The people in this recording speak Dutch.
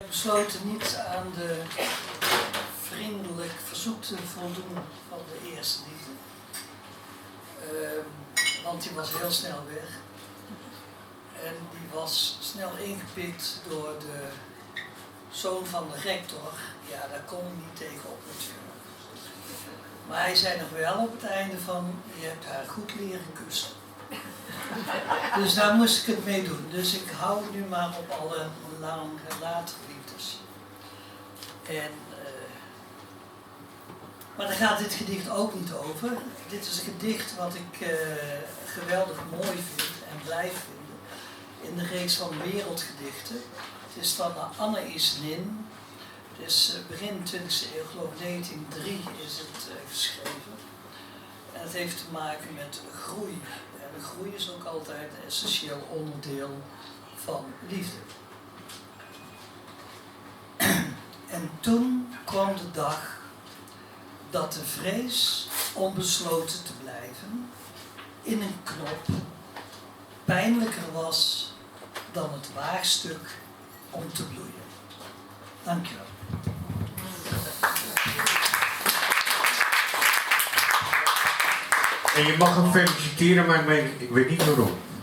We besloten niet aan de vriendelijk verzoek te voldoen van de eerste liefde. Want die was heel snel weg. En die was snel ingepikt door de zoon van de rector. Ja, daar kon hij niet tegenop natuurlijk. Maar hij zei nog wel op het einde van, je hebt haar goed leren kussen. Dus daar moest ik het mee doen. Dus ik hou nu maar op alle latere liefdes. En, maar daar gaat dit gedicht ook niet over. Dit is een gedicht wat ik geweldig mooi vind en blijf vinden. In de reeks van wereldgedichten. Het is van Anne-Is Nin. Het is begin 20e eeuw, geloof ik 1903 is het geschreven. En het heeft te maken met groei. En groei is ook altijd een essentieel onderdeel van liefde. En toen kwam de dag dat de vrees om besloten te blijven in een knop pijnlijker was dan het waarstuk om te bloeien. Dankjewel. En je mag hem feliciteren, maar ik weet niet waarom.